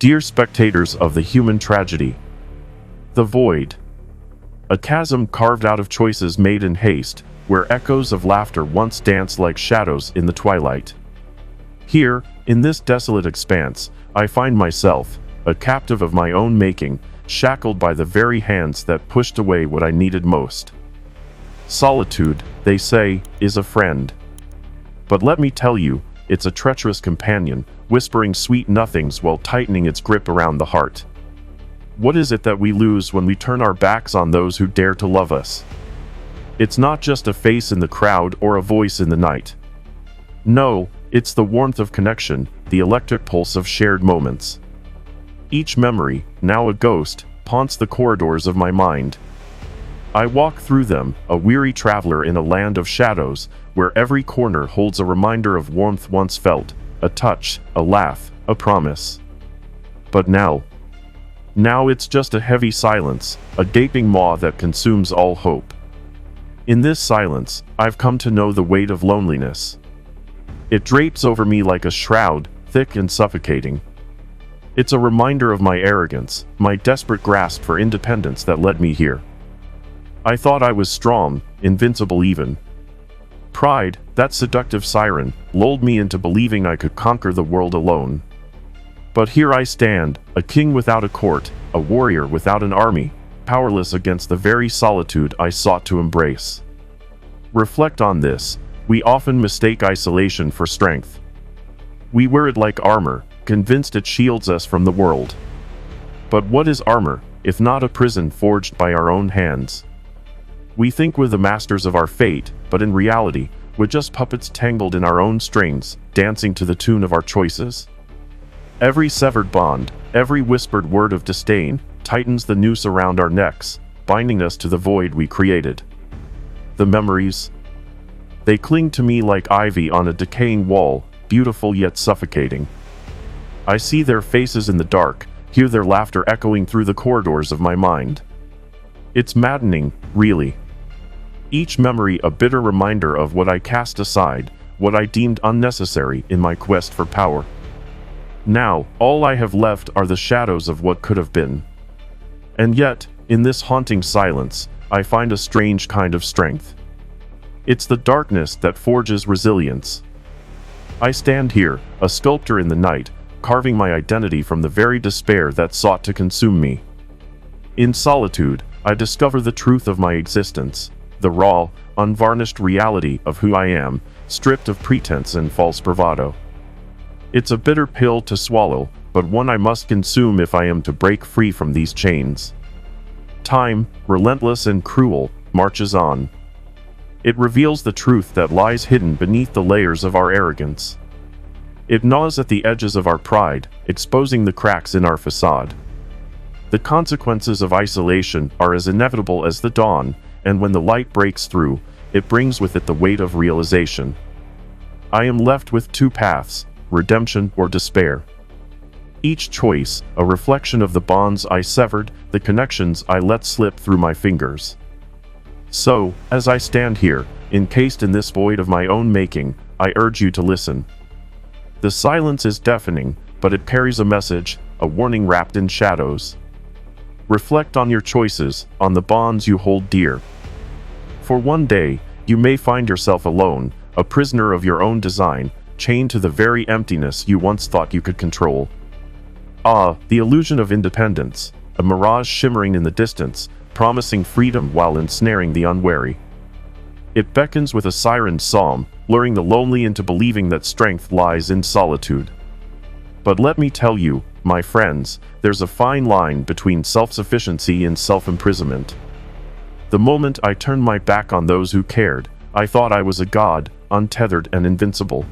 Dear spectators of the human tragedy, the void. A chasm carved out of choices made in haste, where echoes of laughter once danced like shadows in the twilight. Here, in this desolate expanse, I find myself, a captive of my own making, shackled by the very hands that pushed away what I needed most. Solitude, they say, is a friend. But let me tell you, it's a treacherous companion, whispering sweet nothings while tightening its grip around the heart. What is it that we lose when we turn our backs on those who dare to love us? It's not just a face in the crowd or a voice in the night. No, it's the warmth of connection, the electric pulse of shared moments. Each memory, now a ghost, haunts the corridors of my mind. I walk through them, a weary traveler in a land of shadows, where every corner holds a reminder of warmth once felt, a touch, a laugh, a promise. But now it's just a heavy silence, a gaping maw that consumes all hope. In this silence, I've come to know the weight of loneliness. It drapes over me like a shroud, thick and suffocating. It's a reminder of my arrogance, my desperate grasp for independence that led me here. I thought I was strong, invincible even. Pride, that seductive siren, lulled me into believing I could conquer the world alone. But here I stand, a king without a court, a warrior without an army, powerless against the very solitude I sought to embrace. Reflect on this. We often mistake isolation for strength. We wear it like armor, convinced it shields us from the world. But what is armor, if not a prison forged by our own hands? We think we're the masters of our fate, but in reality, we're just puppets tangled in our own strings, dancing to the tune of our choices. Every severed bond, every whispered word of disdain, tightens the noose around our necks, binding us to the void we created. The memories, they cling to me like ivy on a decaying wall, beautiful yet suffocating. I see their faces in the dark, hear their laughter echoing through the corridors of my mind. It's maddening, really. Each memory a bitter reminder of what I cast aside, what I deemed unnecessary in my quest for power. Now, all I have left are the shadows of what could have been. And yet, in this haunting silence, I find a strange kind of strength. It's the darkness that forges resilience. I stand here, a sculptor in the night, carving my identity from the very despair that sought to consume me. In solitude, I discover the truth of my existence, the raw, unvarnished reality of who I am, stripped of pretense and false bravado. It's a bitter pill to swallow, but one I must consume if I am to break free from these chains. Time, relentless and cruel, marches on. It reveals the truth that lies hidden beneath the layers of our arrogance. It gnaws at the edges of our pride, exposing the cracks in our facade. The consequences of isolation are as inevitable as the dawn, and when the light breaks through, it brings with it the weight of realization. I am left with two paths, redemption or despair. Each choice, a reflection of the bonds I severed, the connections I let slip through my fingers. So, as I stand here, encased in this void of my own making, I urge you to listen. The silence is deafening, but it carries a message, a warning wrapped in shadows. Reflect on your choices, on the bonds you hold dear. For one day, you may find yourself alone, a prisoner of your own design, chained to the very emptiness you once thought you could control. Ah, the illusion of independence, a mirage shimmering in the distance, promising freedom while ensnaring the unwary. It beckons with a siren psalm, luring the lonely into believing that strength lies in solitude. But let me tell you, my friends, there's a fine line between self-sufficiency and self-imprisonment. The moment I turned my back on those who cared, I thought I was a god, untethered and invincible.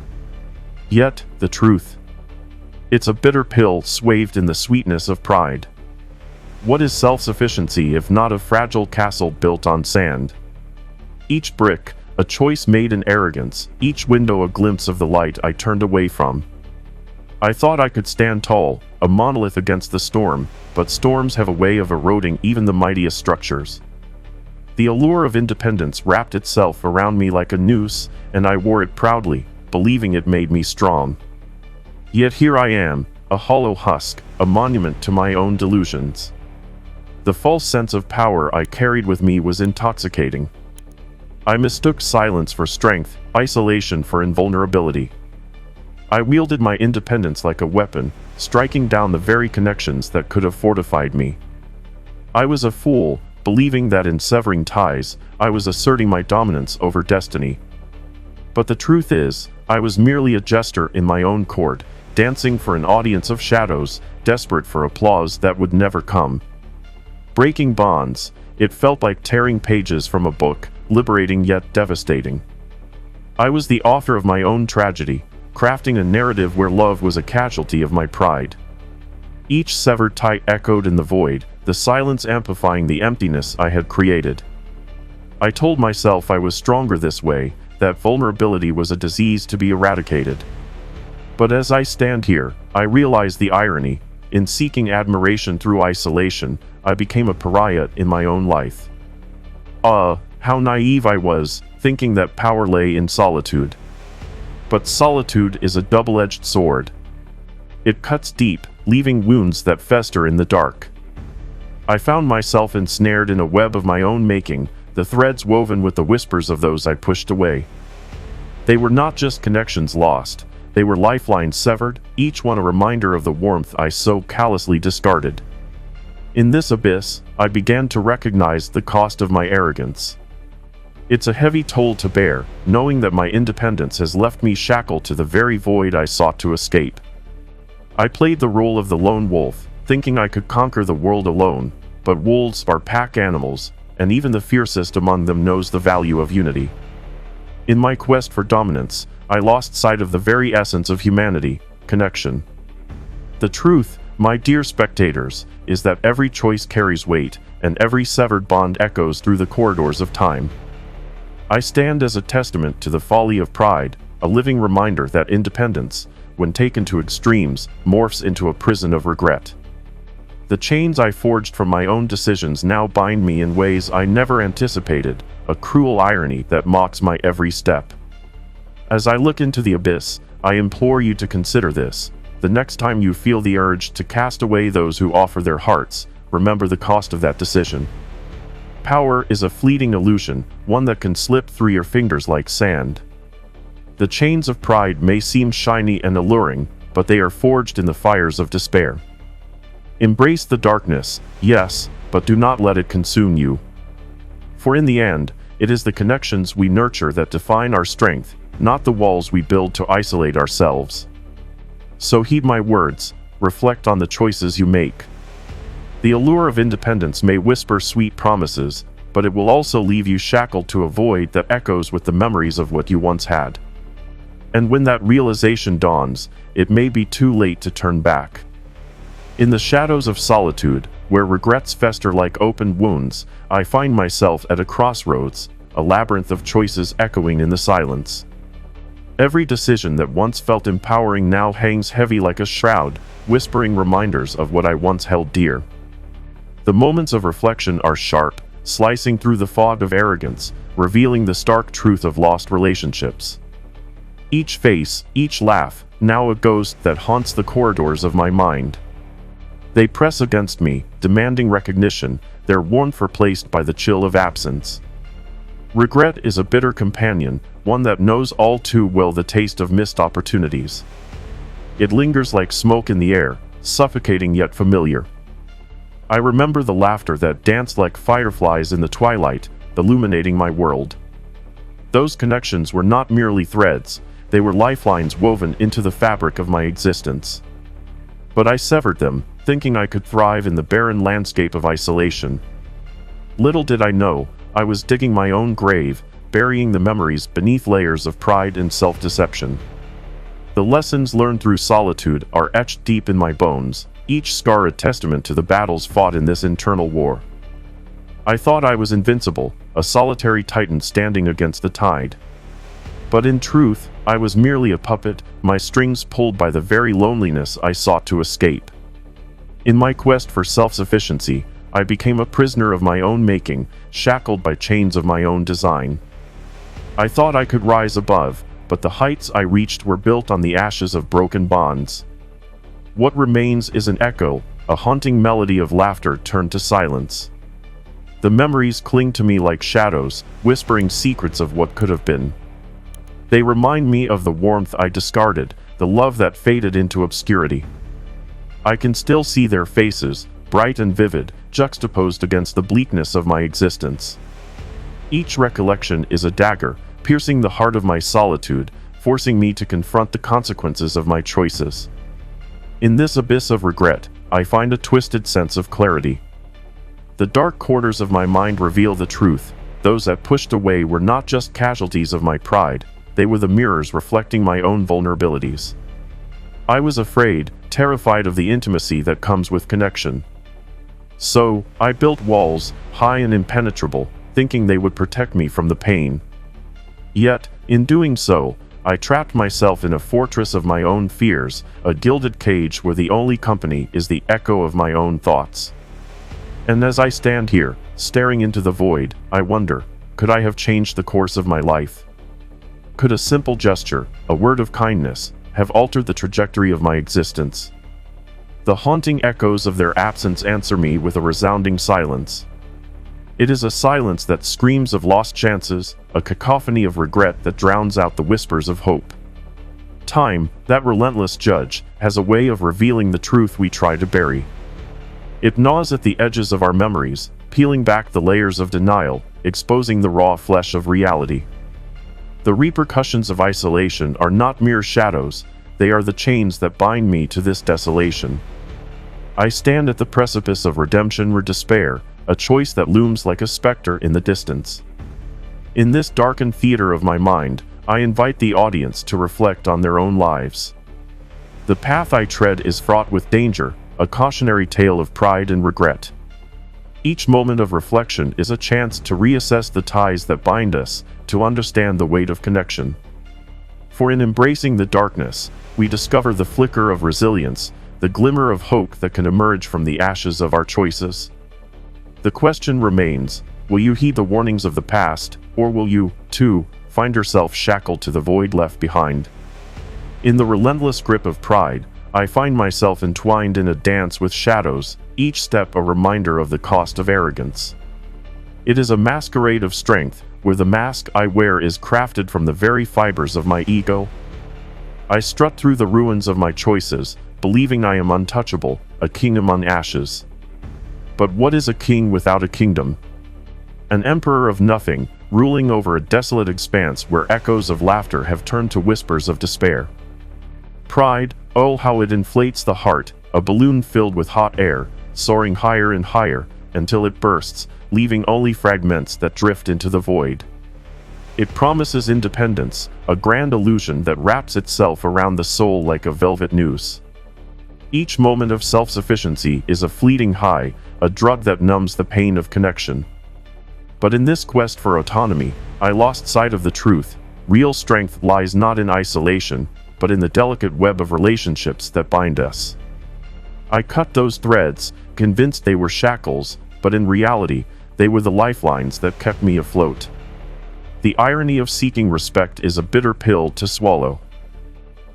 Yet, the truth. It's a bitter pill swathed in the sweetness of pride. What is self-sufficiency if not a fragile castle built on sand? Each brick, a choice made in arrogance, each window a glimpse of the light I turned away from. I thought I could stand tall, a monolith against the storm, but storms have a way of eroding even the mightiest structures. The allure of independence wrapped itself around me like a noose, and I wore it proudly, believing it made me strong. Yet here I am, a hollow husk, a monument to my own delusions. The false sense of power I carried with me was intoxicating. I mistook silence for strength, isolation for invulnerability. I wielded my independence like a weapon, striking down the very connections that could have fortified me. I was a fool, believing that in severing ties, I was asserting my dominance over destiny. But the truth is, I was merely a jester in my own court, dancing for an audience of shadows, desperate for applause that would never come. Breaking bonds, it felt like tearing pages from a book, liberating yet devastating. I was the author of my own tragedy, crafting a narrative where love was a casualty of my pride. Each severed tie echoed in the void, the silence amplifying the emptiness I had created. I told myself I was stronger this way, that vulnerability was a disease to be eradicated. But as I stand here, I realize the irony. In seeking admiration through isolation, I became a pariah in my own life. How naive I was, thinking that power lay in solitude. But solitude is a double-edged sword. It cuts deep, leaving wounds that fester in the dark. I found myself ensnared in a web of my own making, the threads woven with the whispers of those I pushed away. They were not just connections lost, they were lifelines severed, each one a reminder of the warmth I so callously discarded. In this abyss, I began to recognize the cost of my arrogance. It's a heavy toll to bear, knowing that my independence has left me shackled to the very void I sought to escape. I played the role of the lone wolf, thinking I could conquer the world alone, but wolves are pack animals, and even the fiercest among them knows the value of unity. In my quest for dominance, I lost sight of the very essence of humanity, connection. The truth, my dear spectators, is that every choice carries weight, and every severed bond echoes through the corridors of time. I stand as a testament to the folly of pride, a living reminder that independence, when taken to extremes, morphs into a prison of regret. The chains I forged from my own decisions now bind me in ways I never anticipated, a cruel irony that mocks my every step. As I look into the abyss, I implore you to consider this. The next time you feel the urge to cast away those who offer their hearts, remember the cost of that decision. Power is a fleeting illusion, one that can slip through your fingers like sand. The chains of pride may seem shiny and alluring, but they are forged in the fires of despair. Embrace the darkness, yes, but do not let it consume you. For in the end, it is the connections we nurture that define our strength, not the walls we build to isolate ourselves. So heed my words, reflect on the choices you make. The allure of independence may whisper sweet promises, but it will also leave you shackled to a void that echoes with the memories of what you once had. And when that realization dawns, it may be too late to turn back. In the shadows of solitude, where regrets fester like open wounds, I find myself at a crossroads, a labyrinth of choices echoing in the silence. Every decision that once felt empowering now hangs heavy like a shroud, whispering reminders of what I once held dear. The moments of reflection are sharp, slicing through the fog of arrogance, revealing the stark truth of lost relationships. Each face, each laugh, now a ghost that haunts the corridors of my mind. They press against me, demanding recognition, their warmth replaced by the chill of absence. Regret is a bitter companion, one that knows all too well the taste of missed opportunities. It lingers like smoke in the air, suffocating yet familiar. I remember the laughter that danced like fireflies in the twilight, illuminating my world. Those connections were not merely threads, they were lifelines woven into the fabric of my existence. But I severed them, thinking I could thrive in the barren landscape of isolation. Little did I know, I was digging my own grave, burying the memories beneath layers of pride and self-deception. The lessons learned through solitude are etched deep in my bones, each scar a testament to the battles fought in this internal war. I thought I was invincible, a solitary titan standing against the tide. But in truth, I was merely a puppet, my strings pulled by the very loneliness I sought to escape. In my quest for self-sufficiency, I became a prisoner of my own making, shackled by chains of my own design. I thought I could rise above, but the heights I reached were built on the ashes of broken bonds. What remains is an echo, a haunting melody of laughter turned to silence. The memories cling to me like shadows, whispering secrets of what could have been. They remind me of the warmth I discarded, the love that faded into obscurity. I can still see their faces, bright and vivid, juxtaposed against the bleakness of my existence. Each recollection is a dagger, piercing the heart of my solitude, forcing me to confront the consequences of my choices. In this abyss of regret, I find a twisted sense of clarity. The dark corners of my mind reveal the truth. Those that pushed away were not just casualties of my pride, they were the mirrors reflecting my own vulnerabilities. I was afraid, terrified of the intimacy that comes with connection. So, I built walls, high and impenetrable, thinking they would protect me from the pain. Yet, in doing so, I trapped myself in a fortress of my own fears, a gilded cage where the only company is the echo of my own thoughts. And as I stand here, staring into the void, I wonder, could I have changed the course of my life? Could a simple gesture, a word of kindness, have altered the trajectory of my existence? The haunting echoes of their absence answer me with a resounding silence. It is a silence that screams of lost chances, a cacophony of regret that drowns out the whispers of hope. Time, that relentless judge, has a way of revealing the truth we try to bury. It gnaws at the edges of our memories, peeling back the layers of denial, exposing the raw flesh of reality. The repercussions of isolation are not mere shadows, they are the chains that bind me to this desolation. I stand at the precipice of redemption or despair, a choice that looms like a specter in the distance. In this darkened theater of my mind, I invite the audience to reflect on their own lives. The path I tread is fraught with danger, a cautionary tale of pride and regret. Each moment of reflection is a chance to reassess the ties that bind us, to understand the weight of connection. For in embracing the darkness, we discover the flicker of resilience, the glimmer of hope that can emerge from the ashes of our choices. The question remains, will you heed the warnings of the past, or will you, too, find yourself shackled to the void left behind? In the relentless grip of pride, I find myself entwined in a dance with shadows, each step a reminder of the cost of arrogance. It is a masquerade of strength, where the mask I wear is crafted from the very fibers of my ego. I strut through the ruins of my choices, believing I am untouchable, a king among ashes. But what is a king without a kingdom? An emperor of nothing, ruling over a desolate expanse where echoes of laughter have turned to whispers of despair. Pride, oh how it inflates the heart, a balloon filled with hot air, soaring higher and higher, until it bursts, leaving only fragments that drift into the void. It promises independence, a grand illusion that wraps itself around the soul like a velvet noose. Each moment of self-sufficiency is a fleeting high, a drug that numbs the pain of connection. But in this quest for autonomy, I lost sight of the truth. Real strength lies not in isolation, but in the delicate web of relationships that bind us. I cut those threads, convinced they were shackles, but in reality, they were the lifelines that kept me afloat. The irony of seeking respect is a bitter pill to swallow.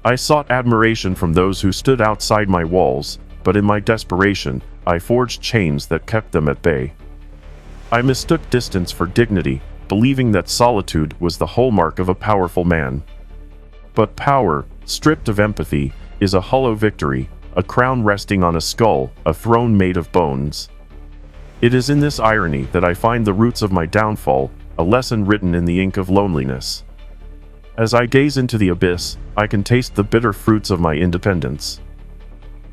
I sought admiration from those who stood outside my walls, but in my desperation, I forged chains that kept them at bay. I mistook distance for dignity, believing that solitude was the hallmark of a powerful man. But power, stripped of empathy, is a hollow victory, a crown resting on a skull, a throne made of bones. It is in this irony that I find the roots of my downfall, a lesson written in the ink of loneliness. As I gaze into the abyss, I can taste the bitter fruits of my independence.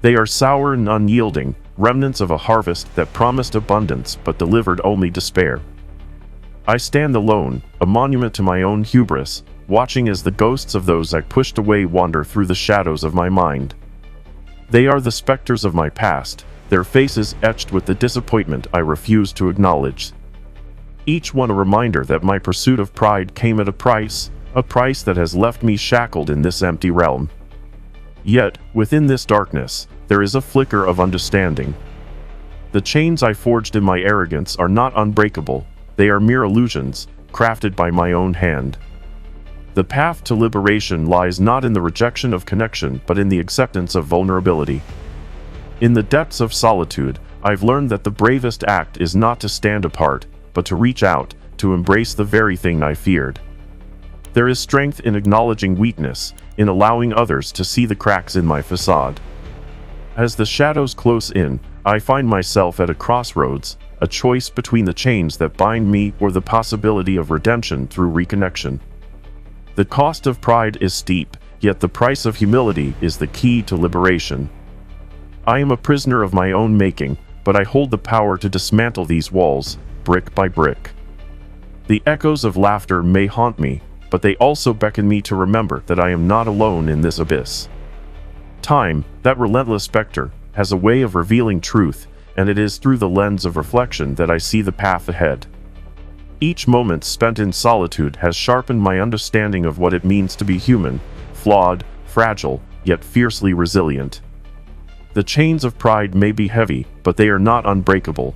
They are sour and unyielding, remnants of a harvest that promised abundance but delivered only despair. I stand alone, a monument to my own hubris, watching as the ghosts of those I pushed away wander through the shadows of my mind. They are the specters of my past, their faces etched with the disappointment I refuse to acknowledge. Each one a reminder that my pursuit of pride came at a price that has left me shackled in this empty realm. Yet, within this darkness, there is a flicker of understanding. The chains I forged in my arrogance are not unbreakable, they are mere illusions, crafted by my own hand. The path to liberation lies not in the rejection of connection, but in the acceptance of vulnerability. In the depths of solitude, I've learned that the bravest act is not to stand apart, but to reach out, to embrace the very thing I feared. There is strength in acknowledging weakness, in allowing others to see the cracks in my facade. As the shadows close in, I find myself at a crossroads, a choice between the chains that bind me or the possibility of redemption through reconnection. The cost of pride is steep, yet the price of humility is the key to liberation. I am a prisoner of my own making, but I hold the power to dismantle these walls, brick by brick. The echoes of laughter may haunt me, but they also beckon me to remember that I am not alone in this abyss. Time, that relentless specter, has a way of revealing truth, and it is through the lens of reflection that I see the path ahead. Each moment spent in solitude has sharpened my understanding of what it means to be human, flawed, fragile, yet fiercely resilient. The chains of pride may be heavy, but they are not unbreakable.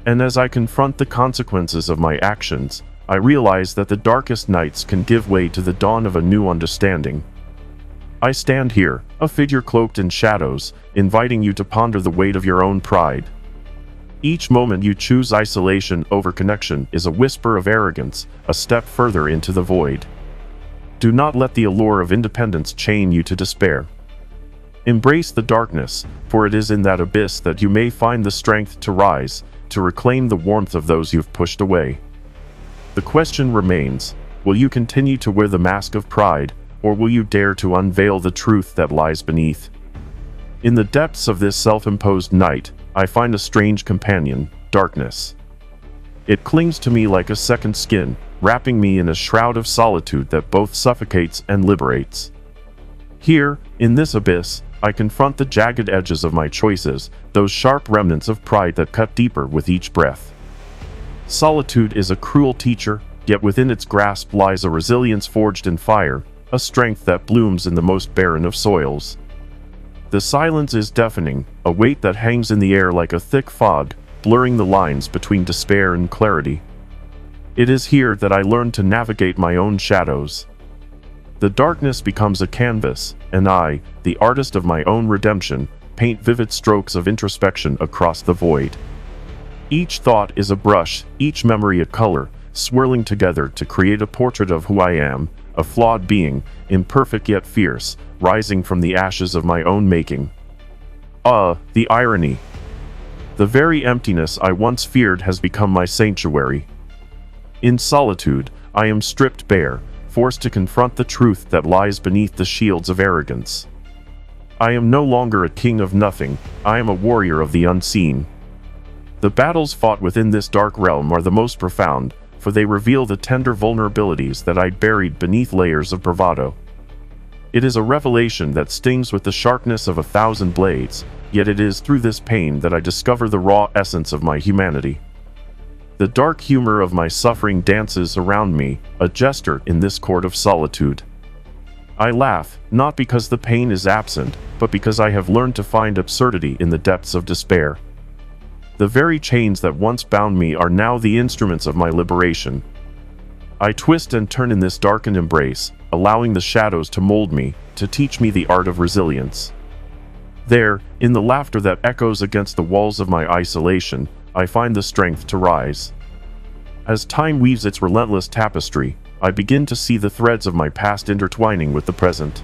And as I confront the consequences of my actions, I realize that the darkest nights can give way to the dawn of a new understanding. I stand here, a figure cloaked in shadows, inviting you to ponder the weight of your own pride. Each moment you choose isolation over connection is a whisper of arrogance, a step further into the void. Do not let the allure of independence chain you to despair. Embrace the darkness, for it is in that abyss that you may find the strength to rise, to reclaim the warmth of those you've pushed away. The question remains, will you continue to wear the mask of pride, or will you dare to unveil the truth that lies beneath? In the depths of this self-imposed night, I find a strange companion, darkness. It clings to me like a second skin, wrapping me in a shroud of solitude that both suffocates and liberates. Here, in this abyss, I confront the jagged edges of my choices, those sharp remnants of pride that cut deeper with each breath. Solitude is a cruel teacher, yet within its grasp lies a resilience forged in fire, a strength that blooms in the most barren of soils. The silence is deafening, a weight that hangs in the air like a thick fog, blurring the lines between despair and clarity. It is here that I learn to navigate my own shadows. The darkness becomes a canvas, and I, the artist of my own redemption, paint vivid strokes of introspection across the void. Each thought is a brush, each memory a color, swirling together to create a portrait of who I am, a flawed being, imperfect yet fierce, rising from the ashes of my own making. The irony. The very emptiness I once feared has become my sanctuary. In solitude, I am stripped bare, forced to confront the truth that lies beneath the shields of arrogance. I am no longer a king of nothing, I am a warrior of the unseen. The battles fought within this dark realm are the most profound, for they reveal the tender vulnerabilities that I'd buried beneath layers of bravado. It is a revelation that stings with the sharpness of 1,000 blades, yet it is through this pain that I discover the raw essence of my humanity. The dark humor of my suffering dances around me, a jester in this court of solitude. I laugh, not because the pain is absent, but because I have learned to find absurdity in the depths of despair. The very chains that once bound me are now the instruments of my liberation. I twist and turn in this darkened embrace, allowing the shadows to mold me, to teach me the art of resilience. There, in the laughter that echoes against the walls of my isolation, I find the strength to rise. As time weaves its relentless tapestry, I begin to see the threads of my past intertwining with the present.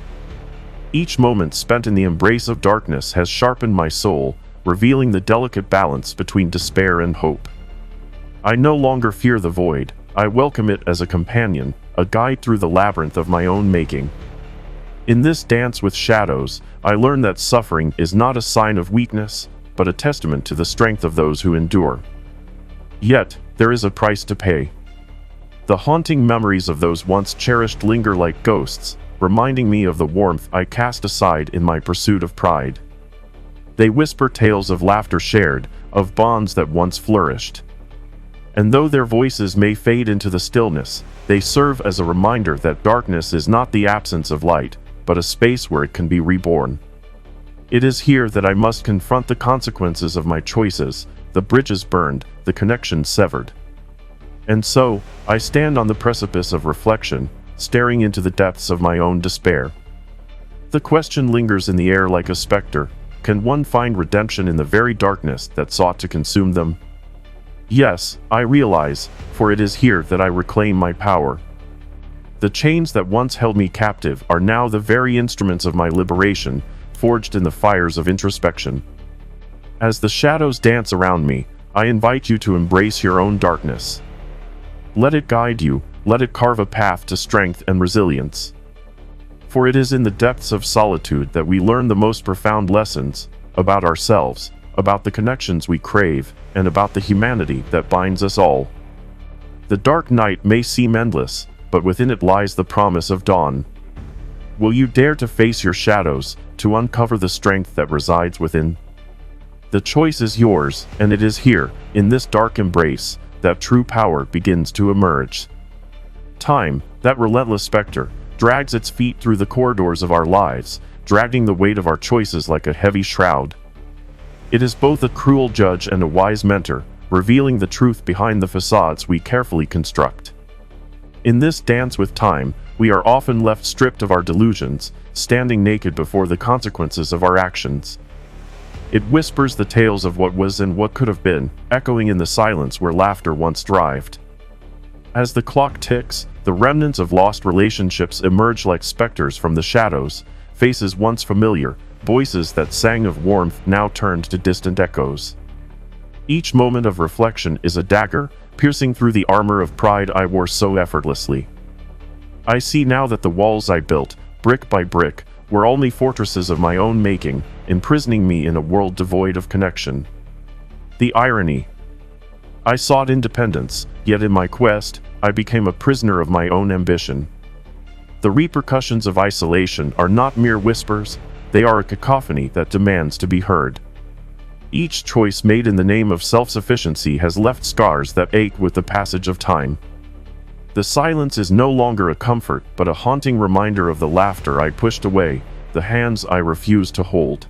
Each moment spent in the embrace of darkness has sharpened my soul, revealing the delicate balance between despair and hope. I no longer fear the void, I welcome it as a companion, a guide through the labyrinth of my own making. In this dance with shadows, I learn that suffering is not a sign of weakness, but a testament to the strength of those who endure. Yet, there is a price to pay. The haunting memories of those once cherished linger like ghosts, reminding me of the warmth I cast aside in my pursuit of pride. They whisper tales of laughter shared, of bonds that once flourished. And though their voices may fade into the stillness, they serve as a reminder that darkness is not the absence of light, but a space where it can be reborn. It is here that I must confront the consequences of my choices, the bridges burned, the connections severed. And so, I stand on the precipice of reflection, staring into the depths of my own despair. The question lingers in the air like a specter. Can one find redemption in the very darkness that sought to consume them? Yes, I realize, for it is here that I reclaim my power. The chains that once held me captive are now the very instruments of my liberation, forged in the fires of introspection. As the shadows dance around me, I invite you to embrace your own darkness. Let it guide you, let it carve a path to strength and resilience. For it is in the depths of solitude that we learn the most profound lessons about ourselves, about the connections we crave, and about the humanity that binds us all. The dark night may seem endless, but within it lies the promise of dawn. Will you dare to face your shadows, to uncover the strength that resides within? The choice is yours, and it is here, in this dark embrace, that true power begins to emerge. Time, that relentless specter, drags its feet through the corridors of our lives, dragging the weight of our choices like a heavy shroud. It is both a cruel judge and a wise mentor, revealing the truth behind the facades we carefully construct. In this dance with time, we are often left stripped of our delusions, standing naked before the consequences of our actions. It whispers the tales of what was and what could have been, echoing in the silence where laughter once thrived. As the clock ticks, the remnants of lost relationships emerge like specters from the shadows, faces once familiar, voices that sang of warmth now turned to distant echoes. Each moment of reflection is a dagger, piercing through the armor of pride I wore so effortlessly. I see now that the walls I built, brick by brick, were only fortresses of my own making, imprisoning me in a world devoid of connection. The irony. I sought independence, yet in my quest, I became a prisoner of my own ambition. The repercussions of isolation are not mere whispers, they are a cacophony that demands to be heard. Each choice made in the name of self-sufficiency has left scars that ache with the passage of time. The silence is no longer a comfort, but a haunting reminder of the laughter I pushed away, the hands I refused to hold.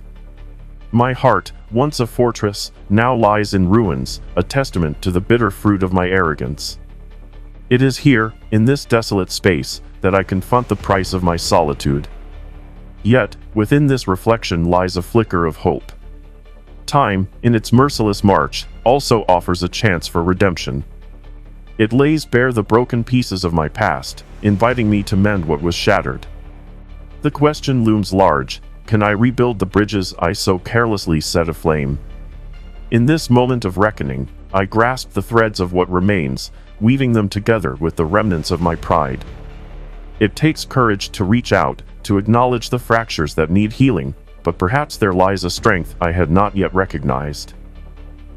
My heart, once a fortress, now lies in ruins, a testament to the bitter fruit of my arrogance. It is here, in this desolate space, that I confront the price of my solitude. Yet, within this reflection lies a flicker of hope. Time, in its merciless march, also offers a chance for redemption. It lays bare the broken pieces of my past, inviting me to mend what was shattered. The question looms large: can I rebuild the bridges I so carelessly set aflame? In this moment of reckoning, I grasp the threads of what remains, weaving them together with the remnants of my pride. It takes courage to reach out, to acknowledge the fractures that need healing, but perhaps there lies a strength I had not yet recognized.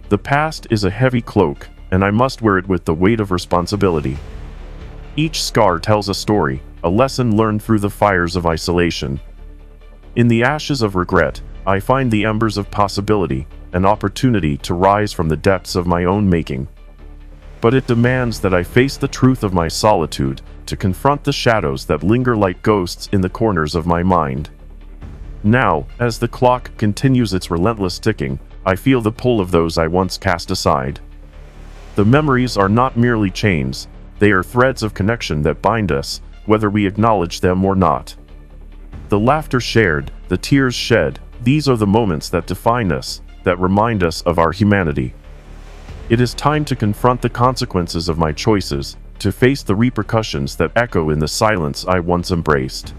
The past is a heavy cloak, and I must wear it with the weight of responsibility. Each scar tells a story, a lesson learned through the fires of isolation. In the ashes of regret, I find the embers of possibility, an opportunity to rise from the depths of my own making. But it demands that I face the truth of my solitude, to confront the shadows that linger like ghosts in the corners of my mind. Now, as the clock continues its relentless ticking, I feel the pull of those I once cast aside. The memories are not merely chains, they are threads of connection that bind us, whether we acknowledge them or not. The laughter shared, the tears shed, these are the moments that define us, that remind us of our humanity. It is time to confront the consequences of my choices, to face the repercussions that echo in the silence I once embraced.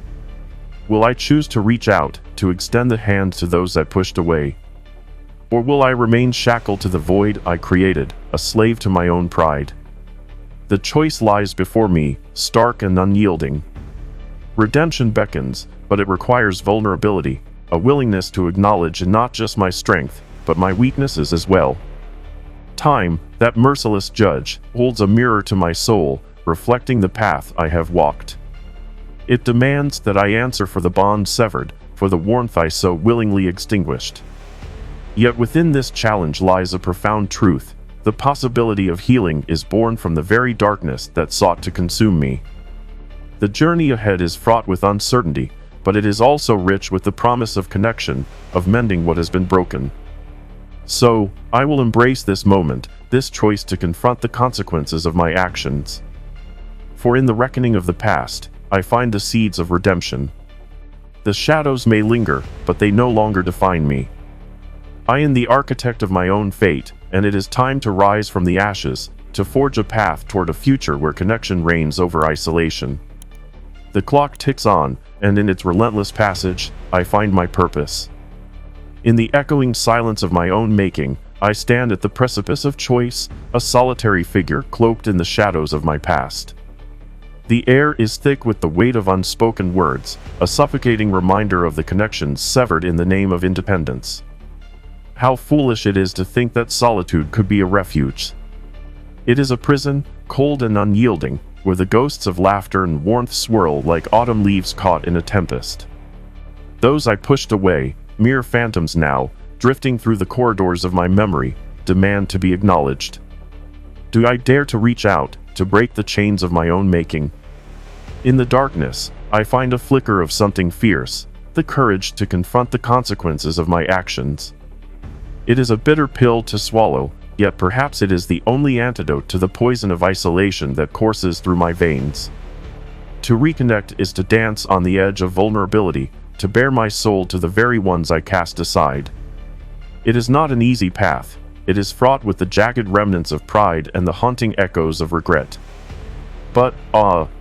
Will I choose to reach out, to extend the hand to those I pushed away? Or will I remain shackled to the void I created, a slave to my own pride? The choice lies before me, stark and unyielding. Redemption beckons, but it requires vulnerability, a willingness to acknowledge not just my strength, but my weaknesses as well. Time, that merciless judge, holds a mirror to my soul, reflecting the path I have walked. It demands that I answer for the bond severed, for the warmth I so willingly extinguished. Yet within this challenge lies a profound truth: the possibility of healing is born from the very darkness that sought to consume me. The journey ahead is fraught with uncertainty, but it is also rich with the promise of connection, of mending what has been broken. So, I will embrace this moment, this choice to confront the consequences of my actions. For in the reckoning of the past, I find the seeds of redemption. The shadows may linger, but they no longer define me. I am the architect of my own fate, and it is time to rise from the ashes, to forge a path toward a future where connection reigns over isolation. The clock ticks on, and in its relentless passage, I find my purpose. In the echoing silence of my own making, I stand at the precipice of choice, a solitary figure cloaked in the shadows of my past. The air is thick with the weight of unspoken words, a suffocating reminder of the connections severed in the name of independence. How foolish it is to think that solitude could be a refuge. It is a prison, cold and unyielding, where the ghosts of laughter and warmth swirl like autumn leaves caught in a tempest. Those I pushed away, mere phantoms now, drifting through the corridors of my memory, demand to be acknowledged. Do I dare to reach out, to break the chains of my own making? In the darkness, I find a flicker of something fierce, the courage to confront the consequences of my actions. It is a bitter pill to swallow, yet perhaps it is the only antidote to the poison of isolation that courses through my veins. To reconnect is to dance on the edge of vulnerability, to bare my soul to the very ones I cast aside. It is not an easy path. It is fraught with the jagged remnants of pride and the haunting echoes of regret. But,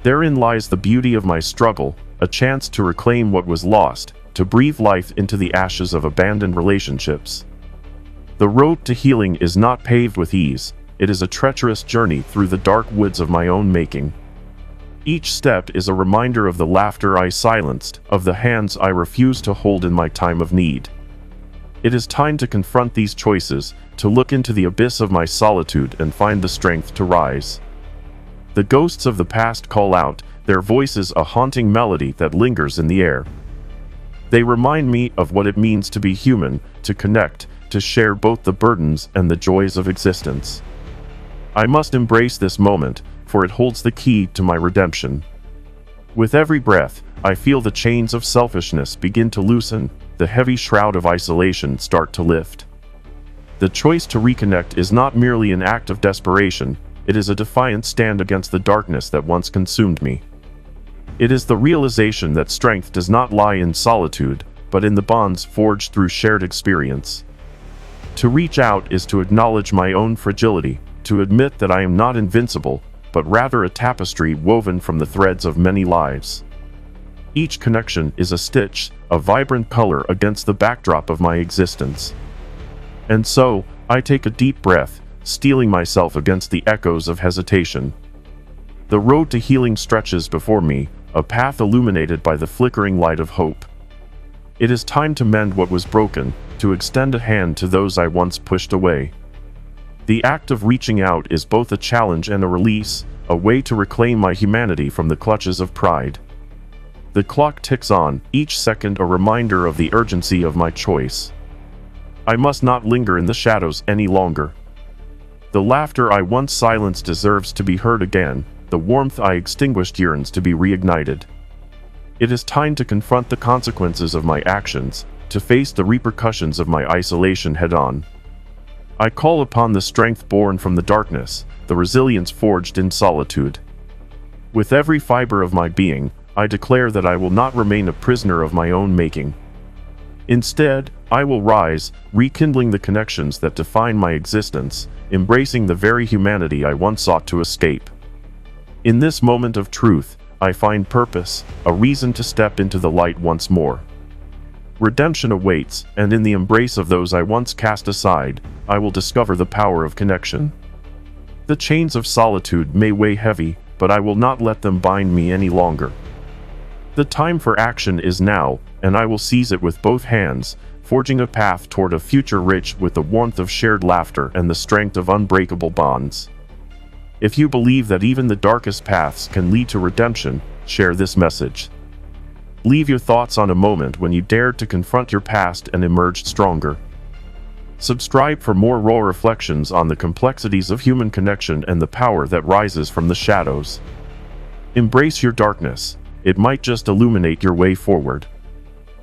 therein lies the beauty of my struggle, a chance to reclaim what was lost, to breathe life into the ashes of abandoned relationships. The road to healing is not paved with ease. It is a treacherous journey through the dark woods of my own making. Each step is a reminder of the laughter I silenced, of the hands I refused to hold in my time of need. It is time to confront these choices, to look into the abyss of my solitude and find the strength to rise. The ghosts of the past call out, their voices a haunting melody that lingers in the air. They remind me of what it means to be human, to connect, to share both the burdens and the joys of existence. I must embrace this moment, for it holds the key to my redemption. With every breath, I feel the chains of selfishness begin to loosen, the heavy shroud of isolation start to lift. The choice to reconnect is not merely an act of desperation, it is a defiant stand against the darkness that once consumed me. It is the realization that strength does not lie in solitude, but in the bonds forged through shared experience. To reach out is to acknowledge my own fragility, to admit that I am not invincible, but rather a tapestry woven from the threads of many lives. Each connection is a stitch, a vibrant color against the backdrop of my existence. And so, I take a deep breath, steeling myself against the echoes of hesitation. The road to healing stretches before me, a path illuminated by the flickering light of hope. It is time to mend what was broken, to extend a hand to those I once pushed away. The act of reaching out is both a challenge and a release, a way to reclaim my humanity from the clutches of pride. The clock ticks on, each second a reminder of the urgency of my choice. I must not linger in the shadows any longer. The laughter I once silenced deserves to be heard again, the warmth I extinguished yearns to be reignited. It is time to confront the consequences of my actions, to face the repercussions of my isolation head-on. I call upon the strength born from the darkness, the resilience forged in solitude. With every fiber of my being, I declare that I will not remain a prisoner of my own making. Instead, I will rise, rekindling the connections that define my existence, embracing the very humanity I once sought to escape. In this moment of truth, I find purpose, a reason to step into the light once more. Redemption awaits, and in the embrace of those I once cast aside, I will discover the power of connection. The chains of solitude may weigh heavy, but I will not let them bind me any longer. The time for action is now, and I will seize it with both hands, forging a path toward a future rich with the warmth of shared laughter and the strength of unbreakable bonds. If you believe that even the darkest paths can lead to redemption, share this message. Leave your thoughts on a moment when you dared to confront your past and emerged stronger. Subscribe for more raw reflections on the complexities of human connection and the power that rises from the shadows. Embrace your darkness. It might just illuminate your way forward.